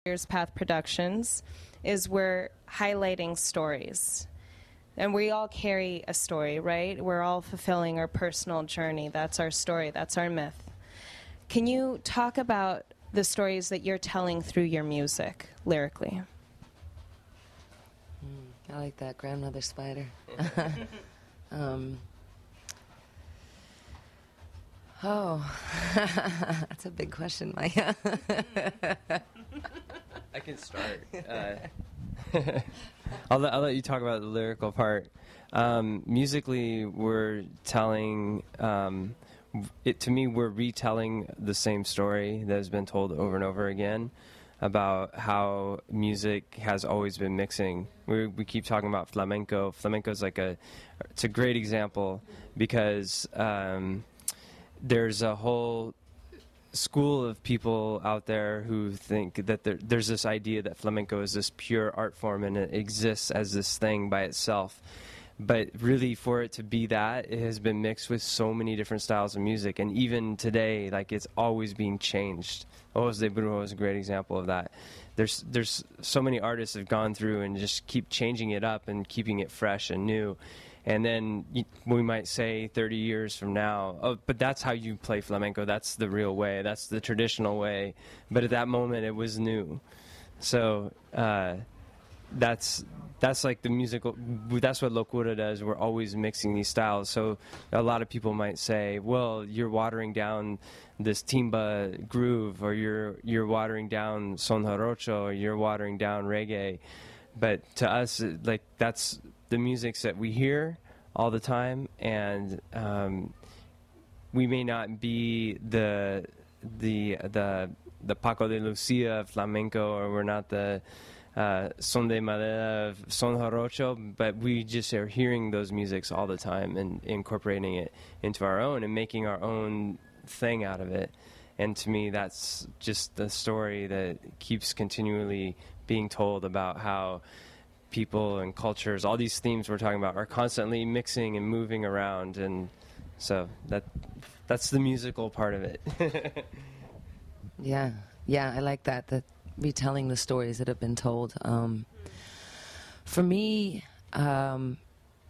Here's PAth Productions is we're highlighting stories. And we all carry a story, right? We're all fulfilling our personal journey. That's our story. That's our myth. Can you talk about the stories that you're telling through your music, lyrically? I like that, grandmother spider. That's a big question, Maya. I can start. I'll let you talk about the lyrical part. Musically, we're telling to me, we're retelling the same story that has been told over and over again about how music has always been mixing. We keep talking about flamenco. Flamenco is it's a great example because there's a whole school of people out there who think that there's this idea that flamenco is this pure art form and it exists as this thing by itself. But really, for it to be that, it has been mixed with so many different styles of music. And even today, it's always being changed. Ojos de Brujo is a great example of that. There's so many artists have gone through and just keep changing it up and keeping it fresh and new. And then we might say 30 years from now, oh, but that's how you play flamenco. That's the real way. That's the traditional way. But at that moment, it was new. So that's like the musical. That's what Locura does. We're always mixing these styles. So a lot of people might say, well, you're watering down this timba groove, or you're watering down son jarocho, or you're watering down reggae. But to us, that's the music that we hear all the time, and we may not be the Paco de Lucia of flamenco, or we're not the son de madera of son jarocho, but we just are hearing those musics all the time and incorporating it into our own and making our own thing out of it. And to me, that's just the story that keeps continually being told about how people and cultures, all these themes we're talking about, are constantly mixing and moving around, and so that's the musical part of it. Yeah, I like that retelling the stories that have been told. For me,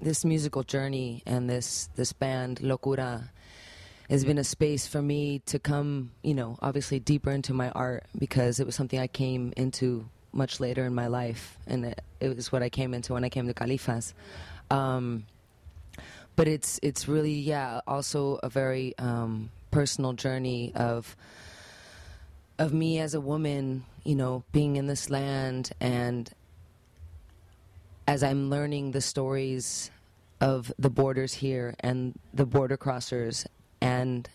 this musical journey and this band, Locura, has been a space for me to come, obviously deeper into my art, because it was something I came into much later in my life, and it was what I came into when I came to Califas. But it's really, also a very personal journey of me as a woman, being in this land, and as I'm learning the stories of the borders here and the border crossers and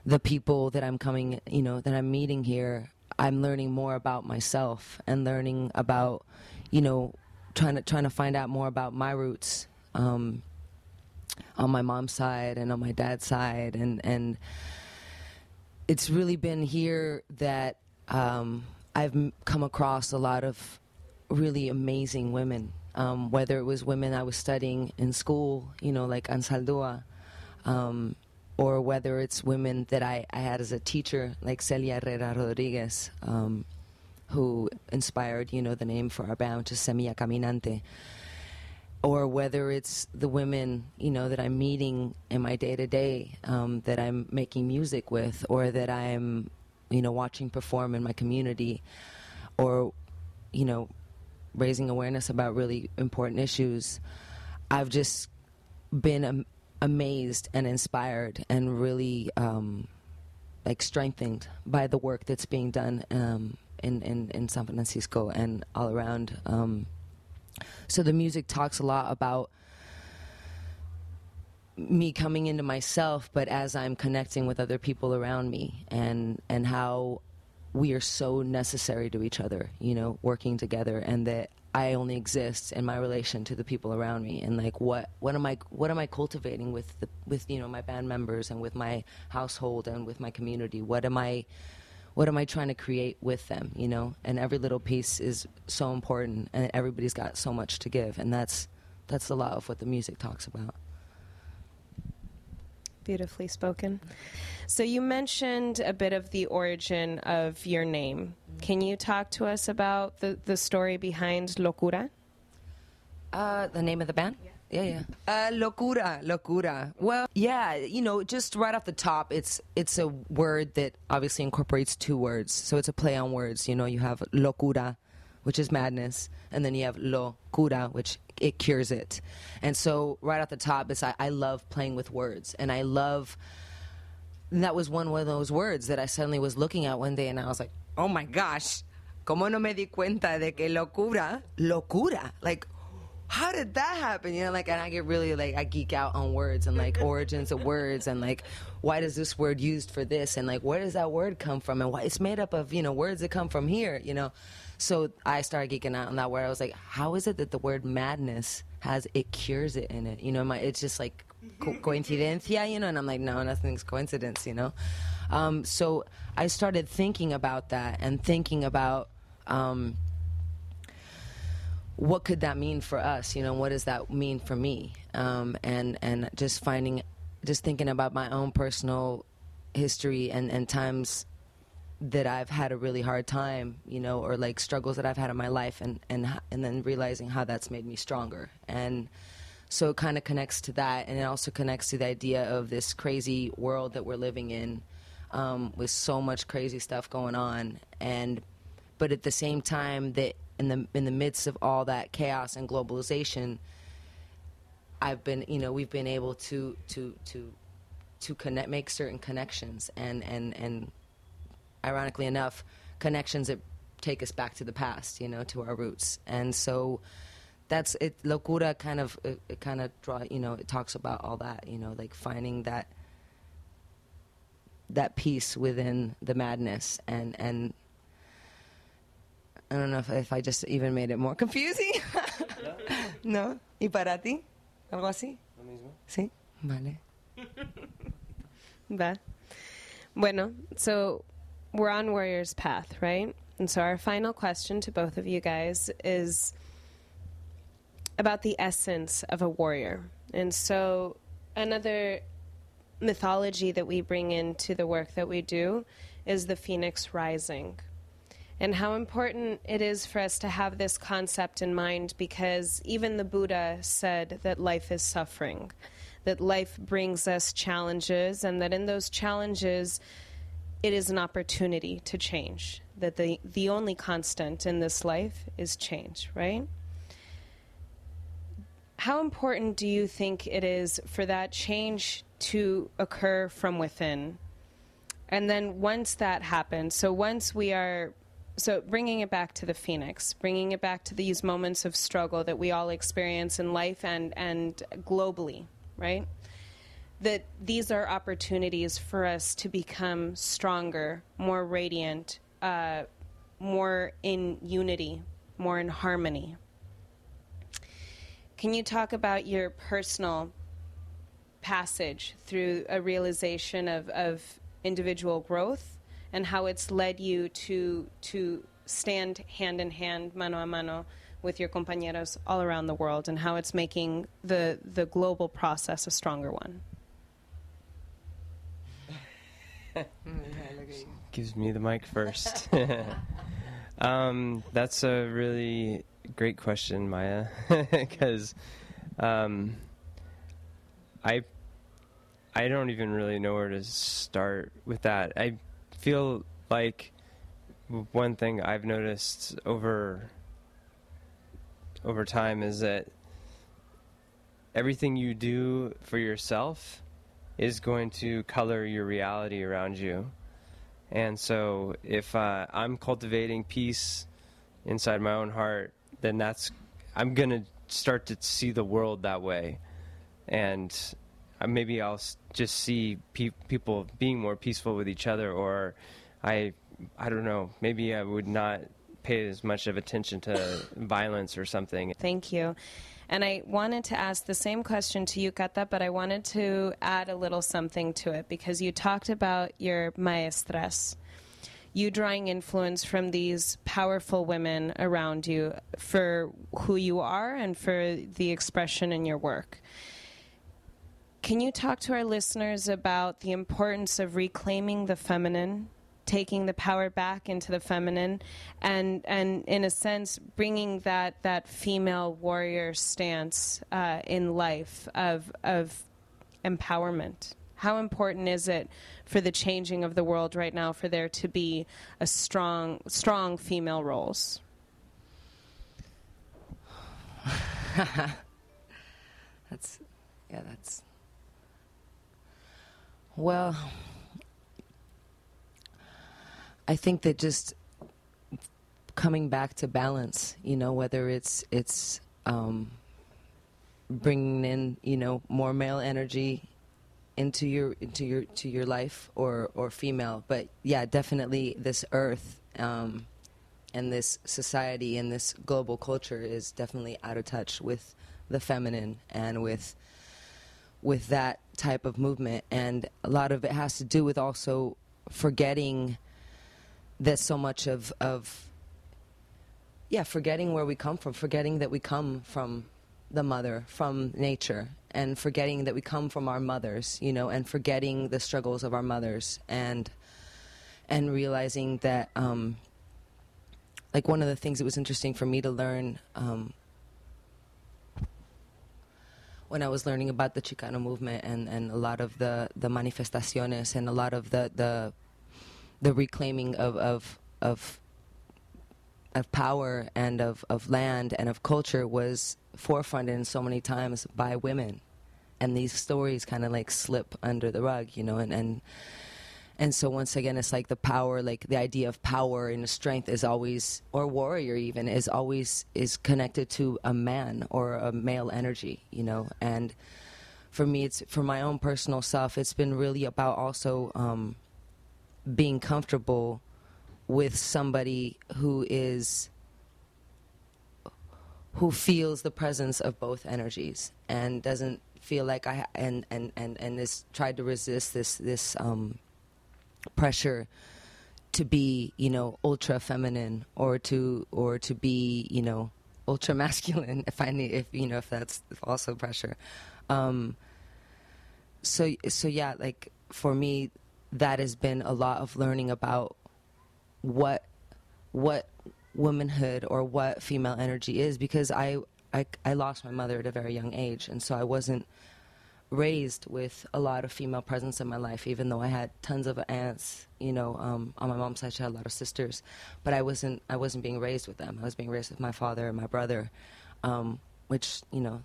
the people that I'm coming, that I'm meeting here, I'm learning more about myself and learning about, trying to find out more about my roots on my mom's side and on my dad's side, and it's really been here that I've come across a lot of really amazing women, whether it was women I was studying in school, like Ansaldúa, or whether it's women that I had as a teacher, like Celia Herrera Rodriguez, who inspired, the name for our band, which is Semilla Caminante, or whether it's the women, that I'm meeting in my day-to-day, that I'm making music with, or that I'm, watching perform in my community, or, raising awareness about really important issues. I've just been amazed and inspired and really strengthened by the work that's being done in San Francisco and all around. So the music talks a lot about me coming into myself, but as I'm connecting with other people around me, and how we are so necessary to each other, working together, and that I only exist in my relation to the people around me, and what am I cultivating with my band members and with my household and with my community? What am I trying to create with them? And every little piece is so important, and everybody's got so much to give, and that's a lot of what the music talks about. Beautifully spoken. So you mentioned a bit of the origin of your name. Can you talk to us about the story behind Locura? The name of the band? Yeah. Locura. Well, yeah, just right off the top, it's a word that obviously incorporates two words. So it's a play on words. You have locura, which is madness, and then you have locura, which it cures it. And so right off the top, I love playing with words, and that was one of those words that I suddenly was looking at one day, and I was like, oh my gosh, ¿cómo no me di cuenta de que locura? Like, how did that happen? And I get really, I geek out on words and, origins of words and, why does this word used for this? And, where does that word come from? And why it's made up of, words that come from here, So I started geeking out on that word. I was like, how is it that the word madness it cures it in it? It's just, coincidencia, and I'm like, no, nothing's coincidence, So I started thinking about that and thinking about what could that mean for us? What does that mean for me? And just thinking about my own personal history and times that I've had a really hard time, or struggles that I've had in my life, and then realizing how that's made me stronger. And so it kind of connects to that, and it also connects to the idea of this crazy world that we're living in, with so much crazy stuff going on, but at the same time that in the midst of all that chaos and globalization, we've been able to make certain connections, and ironically enough, connections that take us back to the past, to our roots. And so that's it. Locura it talks about all that, finding that peace within the madness, and I don't know if I just even made it more confusing. No. ¿Y para ti? ¿Algo así? Lo mismo. Sí. Vale. Va. Bueno, so we're on Warrior's Path, right? And so our final question to both of you guys is about the essence of a warrior. And so another mythology that we bring into the work that we do is the phoenix rising. And how important it is for us to have this concept in mind, because even the Buddha said that life is suffering, that life brings us challenges, and that in those challenges it is an opportunity to change, that the only constant in this life is change, right? How important do you think it is for that change to occur from within? And then once that happens, so bringing it back to the phoenix, bringing it back to these moments of struggle that we all experience in life and globally, right? That these are opportunities for us to become stronger, more radiant, more in unity, more in harmony. Can you talk about your personal passage through a realization of individual growth, and how it's led you to stand hand in hand, mano a mano, with your compañeros all around the world, and how it's making the global process a stronger one? Gives me the mic first. That's a really great question, Maya, because I don't even really know where to start with that. I feel like one thing I've noticed over time is that everything you do for yourself is going to color your reality around you. And so if I'm cultivating peace inside my own heart, then I'm going to start to see the world that way. And maybe I'll just see people being more peaceful with each other, or I don't know, maybe I would not pay as much of attention to violence or something. Thank you. And I wanted to ask the same question to you, Kata, but I wanted to add a little something to it, because you talked about your maestras, you drawing influence from these powerful women around you for who you are and for the expression in your work. Can you talk to our listeners about the importance of reclaiming the feminine, taking the power back into the feminine, and in a sense bringing that female warrior stance in life of empowerment? How important is it for the changing of the world right now for there to be a strong female roles? Well, I think that just coming back to balance, whether it's bringing in, more male energy into your life or female, but yeah, definitely this earth and this society and this global culture is definitely out of touch with the feminine and with that type of movement, and a lot of it has to do with also forgetting that so much of forgetting where we come from, forgetting that we come from the mother, from nature, and forgetting that we come from our mothers, and forgetting the struggles of our mothers, and realizing that like one of the things that was interesting for me to learn when I was learning about the Chicano movement and a lot of the manifestaciones and a lot of the reclaiming of power and of land and of culture was forefronted so many times by women, and these stories kind of like slip under the rug, and so once again it's like the power, like the idea of power and strength is always, or warrior even, is connected to a man or a male energy, and for me, it's for my own personal self, it's been really about also being comfortable with somebody who feels the presence of both energies and doesn't feel like and is tried to resist this pressure to be, ultra feminine or to be, ultra masculine, if that's also pressure. So yeah, like for me, that has been a lot of learning about what womanhood or what female energy is, because I lost my mother at a very young age, and so I wasn't raised with a lot of female presence in my life, even though I had tons of aunts, on my mom's side. She had a lot of sisters, but I wasn't being raised with them. I was being raised with my father and my brother, which,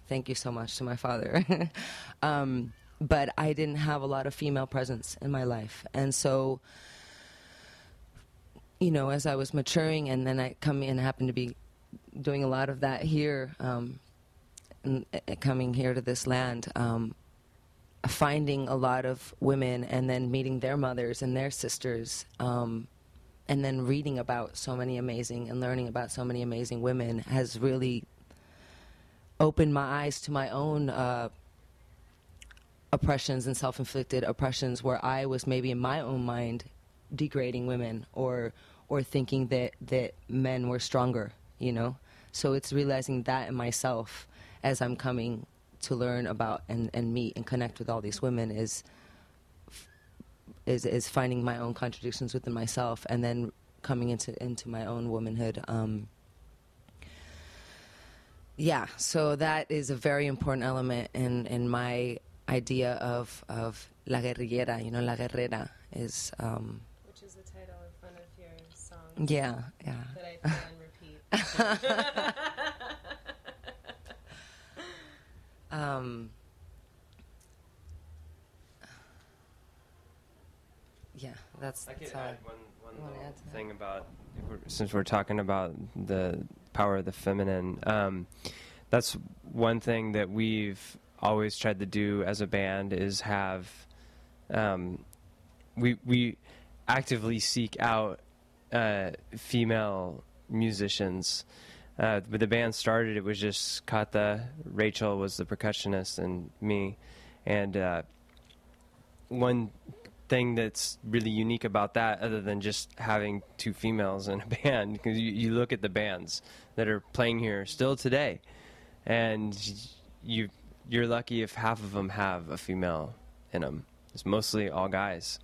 thank you so much to my father. But I didn't have a lot of female presence in my life, and so as I was maturing, and then I come in, happened to be doing a lot of that here, and coming here to this land, finding a lot of women and then meeting their mothers and their sisters, and then reading about so many amazing and learning about so many amazing women has really opened my eyes to my own oppressions and self-inflicted oppressions, where I was maybe in my own mind degrading women or thinking that men were stronger, So it's realizing that in myself as I'm coming to learn about and meet and connect with all these women is finding my own contradictions within myself, and then coming into my own womanhood. So that is a very important element in my idea of la guerrillera. La guerrera is which is the title in front of your song. Yeah. That I play and repeat. That's how one little thing about, since we're talking about the power of the feminine, that's one thing that we've always tried to do as a band is have we actively seek out female musicians. When the band started, it was just Kata, Rachel was the percussionist, and me. And one thing that's really unique about that, other than just having two females in a band, because you look at the bands that are playing here still today, and you're lucky if half of them have a female in them. It's mostly all guys.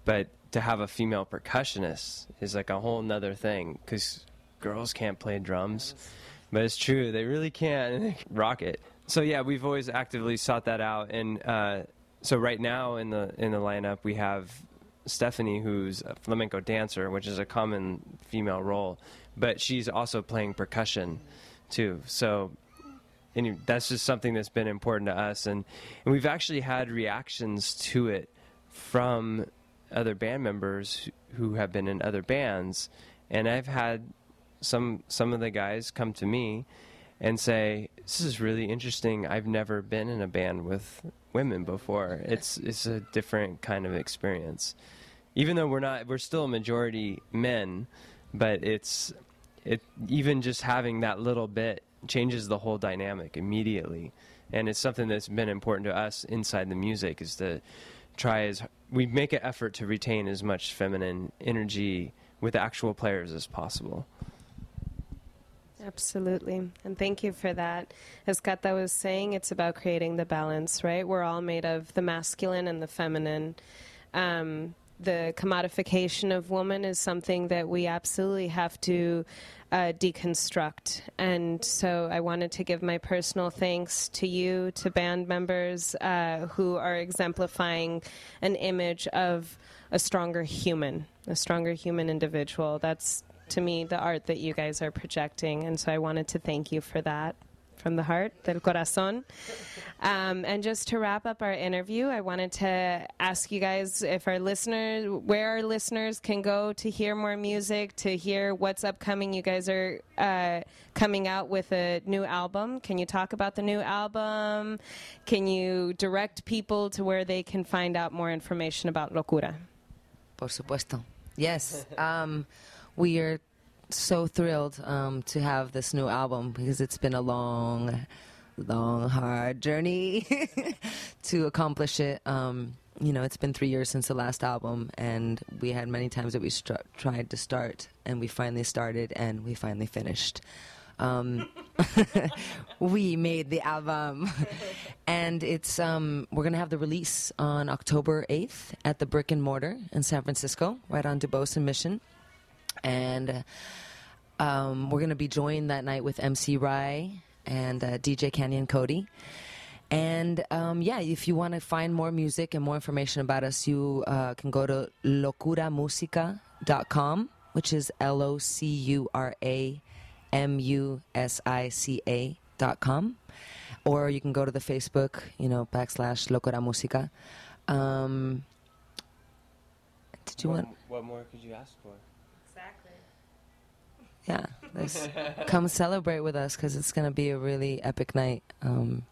But to have a female percussionist is like a whole nother thing, because girls can't play drums. But it's true, they really can, and they can rock it. So yeah, we've always actively sought that out. And so right now in the lineup, we have Stephanie, who's a flamenco dancer, which is a common female role, but she's also playing percussion too. So that's just something that's been important to us, and we've actually had reactions to it from other band members who have been in other bands, and I've had some of the guys come to me and say, "This is really interesting. I've never been in a band with women before. It's a different kind of experience, even though we're still a majority men, but even just having that little bit changes the whole dynamic immediately." And it's something that's been important to us inside the music, is to we make an effort to retain as much feminine energy with actual players as possible. Absolutely. And thank you for that. As Kata was saying, it's about creating the balance, right? We're all made of the masculine and the feminine. The commodification of woman is something that we absolutely have to deconstruct. And so I wanted to give my personal thanks to you, to band members who are exemplifying an image of a stronger human individual. That's, to me, the art that you guys are projecting. And so I wanted to thank you for that. From the heart, del corazón. And just to wrap up our interview, I wanted to ask you guys where our listeners can go to hear more music, to hear what's upcoming. You guys are coming out with a new album. Can you talk about the new album? Can you direct people to where they can find out more information about Locura? Por supuesto. Yes. We are so thrilled to have this new album, because it's been a long, hard journey to accomplish it. It's been 3 years since the last album, and we had many times that we tried to start, and we finally started, and we finally finished. We made the album, and it's we're going to have the release on October 8th at the Brick and Mortar in San Francisco, right on Dubose and Mission. And we're going to be joined that night with MC Rai and DJ Canyon Cody. And if you want to find more music and more information about us, you can go to locuramusica.com, which is LOCURAMUSICA.com. Or you can go to the Facebook, /Locura Musica. Did you want? What more could you ask for? Yeah, come celebrate with us, because it's going to be a really epic night. We've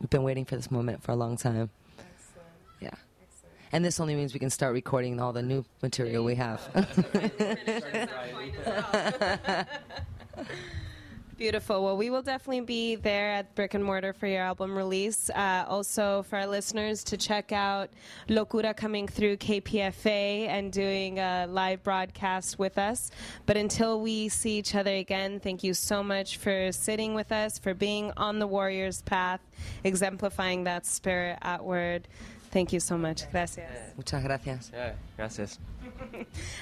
been waiting for this moment for a long time. Excellent. Yeah. Excellent. And this only means we can start recording all the new material we have. Beautiful. Well, we will definitely be there at Brick and Mortar for your album release. Also, for our listeners to check out Locura coming through KPFA and doing a live broadcast with us. But until we see each other again, thank you so much for sitting with us, for being on the warrior's path, exemplifying that spirit outward. Thank you so much. Gracias. Muchas gracias. Yeah, gracias.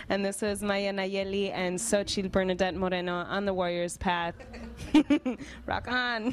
And this was Maya Nadjiel and Xochitl Bernadette Moreno on the warrior's path. Rock on.